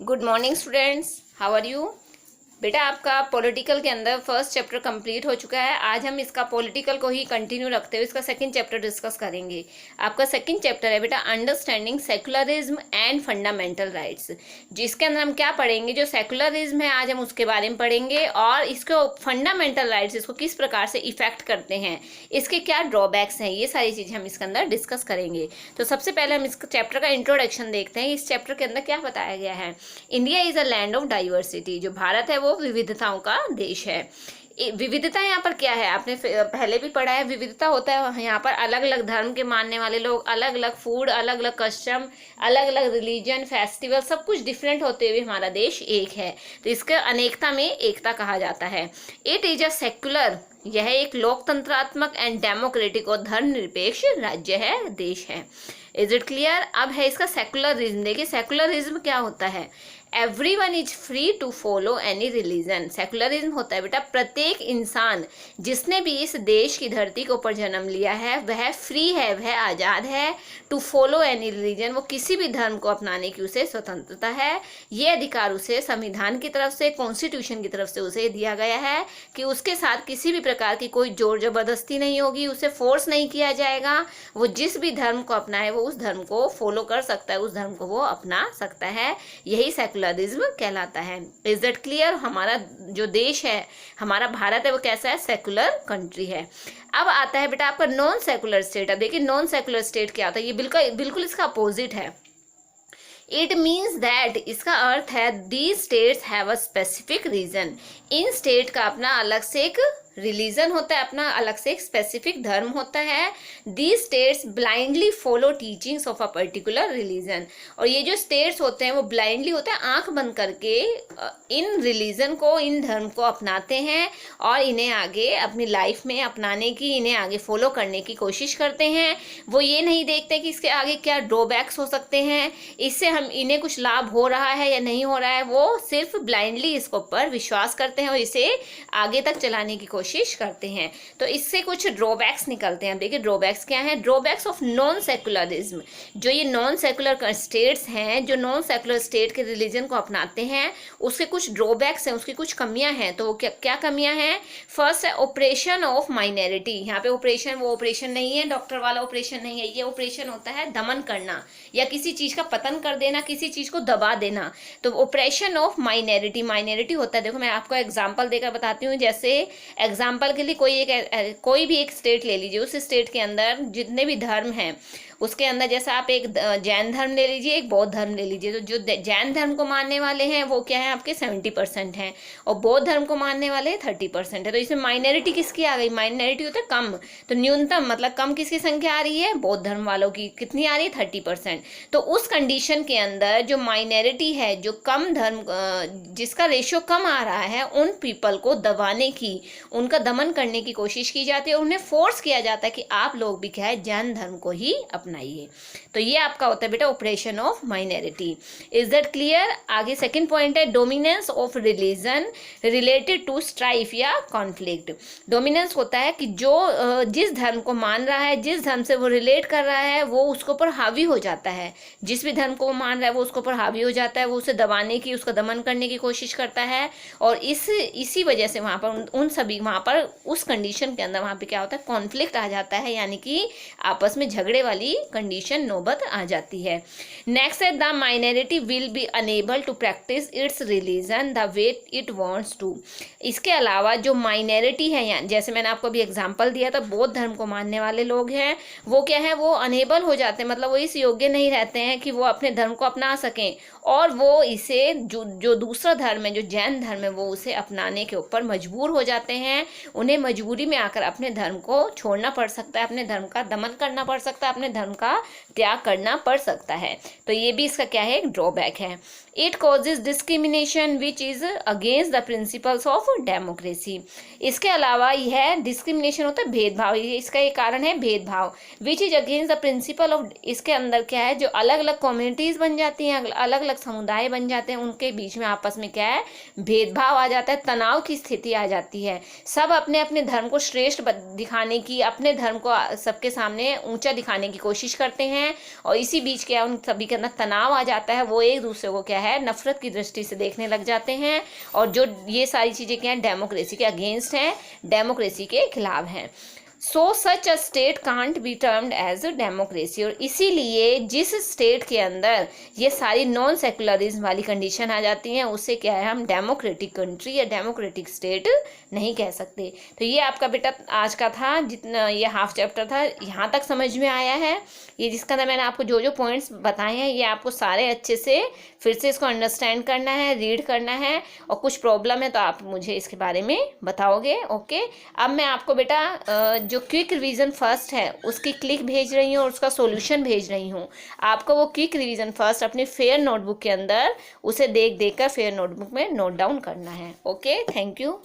Good morning students, how are you. बेटा आपका political के अंदर फर्स्ट चैप्टर कंप्लीट हो चुका है। आज हम इसका पॉलिटिकल को ही कंटिन्यू रखते हुए इसका सेकंड चैप्टर डिस्कस करेंगे। आपका सेकंड चैप्टर है बेटा understanding secularism and fundamental rights, जिसके अंदर हम क्या पढ़ेंगे, जो सेकुलरिज्म है आज हम उसके बारे में पढ़ेंगे और इसको फंडामेंटल राइट्स इसको किस प्रकार से इफेक्ट करते हैं, इसके क्या ड्रॉबैक्स हैं, ये सारी चीज़ें हम इसके अंदर डिस्कस करेंगे। तो सबसे पहले हम इस चैप्टर का इंट्रोडक्शन देखते हैं। इस चैप्टर के अंदर क्या बताया गया है। India is a land of diversity, जो भारत है वो विविधताओं का देश है। विविधता यहाँ पर क्या है, आपने पहले भी पढ़ा है। विविधता होता है यहाँ पर अलग अलग धर्म के मानने वाले लोग, अलग अलग फूड, अलग अलग कस्टम, अलग अलग रिलीजन, फेस्टिवल, सब कुछ डिफरेंट होते हुए हमारा देश एक है। तो इसके अनेकता में एकता कहा जाता है। इट इज अ सेक्युलर, यह एक लोकतंत्रात्मक एंड डेमोक्रेटिक और धर्मनिरपेक्ष राज्य है, देश है। Is it clear. अब है इसका सेकुलरिज्म। देखिए सेकुलरिज्म क्या होता है। Everyone is free to follow any religion. Secularism होता है बेटा प्रत्येक इंसान जिसने भी इस देश की धरती के ऊपर जन्म लिया है वह फ्री है, वह आज़ाद है टू फॉलो एनी रिलीजन, वो किसी भी धर्म को अपनाने की उसे स्वतंत्रता है। ये अधिकार उसे संविधान की तरफ से, कॉन्स्टिट्यूशन की तरफ से उसे दिया गया है कि उसके साथ किसी भी प्रकार की कोई जोर जबरदस्ती नहीं होगी, उसे फोर्स नहीं किया जाएगा। वो जिस भी धर्म को अपनाए वो उस धर्म को फॉलो कर सकता है, उस धर्म को वो अपना सकता है। यही सेकुलरिज्म कहलाता है। Is that clear. हमारा जो देश है, हमारा भारत है, वो कैसा है, सेकुलर कंट्री है। अब आता है बेटा आपका नॉन सेकुलर स्टेट। अब देखिए नॉन सेकुलर स्टेट क्या होता है, ये बिल्कुल इसका अपोजिट है। इट मीन्स दैट, इसका अर्थ है these states have a specific reason. इन स्टेट का अपना अलग से एक रिलीजन होता है, अपना अलग से एक स्पेसिफिक धर्म होता है। These states blindly follow teachings of a particular religion. और ये जो स्टेट्स होते हैं वो ब्लाइंडली होते हैं, आंख बंद करके इन रिलीजन को, इन धर्म को अपनाते हैं और इन्हें आगे अपनी लाइफ में अपनाने की, इन्हें आगे फॉलो करने की कोशिश करते हैं। वो ये नहीं देखते कि इसके आगे क्या ड्रॉबैक्स हो सकते हैं, इससे हम इन्हें कुछ लाभ हो रहा है या नहीं हो रहा है। वो सिर्फ ब्लाइंडली इसके ऊपर विश्वास करते हैं और इसे आगे तक चलाने की कोशिश करते हैं। तो इससे कुछ ड्रॉबैक्स निकलते हैं। देखिए ड्रॉबैक्स क्या है। ड्रॉबैक्स ऑफ नॉन सेकुलरिज्म, जो ये नॉन सेकुलर स्टेट्स हैं, जो नॉन सेकुलर स्टेट के रिलीजन को अपनाते हैं, उसके कुछ ड्रॉबैक्स हैं, उसकी कुछ कमियां हैं। तो वो क्या कमियां हैं। फर्स्ट है ऑपरेशन ऑफ माइनॉरिटी। यहाँ पे ऑपरेशन वो ऑपरेशन नहीं है, डॉक्टर वाला ऑपरेशन नहीं है। ये ऑपरेशन होता है दमन करना या किसी चीज का पतन कर देना, किसी चीज को दबा देना। तो ऑपरेशन ऑफ माइनॉरिटी, माइनॉरिटी होता है, देखो मैं आपको एग्जांपल देकर बताती हूँ। जैसे एग्जाम्पल के लिए कोई भी एक स्टेट ले लीजिए, उस स्टेट के अंदर जितने भी धर्म हैं उसके अंदर, जैसा आप एक जैन धर्म ले लीजिए, एक बौद्ध धर्म ले लीजिए। तो जो जैन धर्म को मानने वाले हैं वो क्या है, आपके 70% हैं और बौद्ध धर्म को मानने वाले 30% है। तो इसमें माइनॉरिटी किसकी आ गई, माइनॉरिटी होता है कम। तो न्यूनतम मतलब कम किसकी संख्या आ रही है, बौद्ध धर्म वालों की। कितनी आ रही है, 30%। तो उस कंडीशन के अंदर जो माइनॉरिटी है, जो कम धर्म, जिसका रेशियो कम आ रहा है, उन पीपल को दबाने की, उनका दमन करने की कोशिश की जाती है। उन्हें फोर्स किया जाता है कि आप लोग भी क्या है, जैन धर्म को ही अपनाइए। तो ये आपका होता है बेटा operation of minority. Is that clear. आगे सेकंड पॉइंट है dominance of religion related to strife या कॉन्फ्लिक्ट। डोमिनेंस होता है कि जो जिस धर्म को मान रहा है, जिस धर्म से वो रिलेट कर रहा है, वो उसके ऊपर हावी हो जाता है। जिस भी धर्म को वो मान रहा है वो उसके ऊपर हावी हो जाता है, वो उसे दबाने की, उसका दमन करने की कोशिश करता है। और इसी वजह से वहाँ पर उन सभी, वहाँ पर उस कंडीशन के अंदर वहाँ पे क्या होता है, कॉन्फ्लिक्ट आ जाता है, यानी कि आपस में झगड़े वाली कंडीशन नौबत आ जाती है। नेक्स्ट है the minority will be enable to practice its religion the way it wants to. इसके अलावा जो माइनॉरिटी है, यहाँ जैसे मैंने आपको अभी एग्जांपल दिया था, बौद्ध धर्म को मानने वाले लोग हैं, वो क्या है, वो अनेबल हो जाते हैं, मतलब वो इस योग्य नहीं रहते हैं कि वो अपने धर्म को अपना सकें, और वो इसे जो दूसरा धर्म है, जो जैन धर्म है, वो उसे अपनाने के ऊपर मजबूर हो जाते हैं। उन्हें मजबूरी में आकर अपने धर्म को छोड़ना पड़ सकता है, अपने धर्म का दमन करना पड़ सकता है, अपने धर्म का त्याग करना पड़ सकता है। तो ये भी इसका क्या है, एक ड्रॉबैक है। It causes discrimination which is against the principles of democracy. इसके अलावा यह डिस्क्रिमिनेशन होता है भेदभाव, इसका एक कारण है भेदभाव। Which is against the principle of, इसके अंदर क्या है, जो अलग अलग कम्युनिटीज बन जाती हैं, अलग अलग समुदाय बन जाते हैं, उनके बीच में आपस में क्या है, भेदभाव आ जाता है, तनाव की स्थिति आ जाती है। सब अपने अपने धर्म को श्रेष्ठ दिखाने की, अपने धर्म को सबके सामने ऊंचा दिखाने की कोशिश कोशिश करते हैं और इसी बीच क्या उन सभी के अंदर तनाव आ जाता है, वो एक दूसरे को क्या है नफरत की दृष्टि से देखने लग जाते हैं और जो ये सारी चीज़ें क्या हैं डेमोक्रेसी के अगेंस्ट हैं, डेमोक्रेसी के खिलाफ हैं। So such a state can't be termed as a democracy, और इसीलिए जिस स्टेट के अंदर ये सारी नॉन सेकुलरिज्म वाली कंडीशन आ जाती हैं उसे क्या है हम डेमोक्रेटिक कंट्री या डेमोक्रेटिक स्टेट नहीं कह सकते। तो ये आपका बेटा आज का था, जितना ये हाफ चैप्टर था, यहाँ तक समझ में आया है। ये जिसका अंदर मैंने आपको जो जो पॉइंट्स बताए हैं ये आपको सारे अच्छे से फिर से इसको अंडरस्टैंड करना है, रीड करना है, और कुछ प्रॉब्लम है तो आप मुझे इसके बारे में बताओगे। ओके, अब मैं आपको बेटा जो क्विक रिवीजन फर्स्ट है उसकी क्लिक भेज रही हूँ और उसका सॉल्यूशन भेज रही हूँ। आपको वो क्विक रिवीजन फर्स्ट अपनी फेयर नोटबुक के अंदर उसे देख देख कर फेयर नोटबुक में नोट डाउन करना है। Okay, thank you.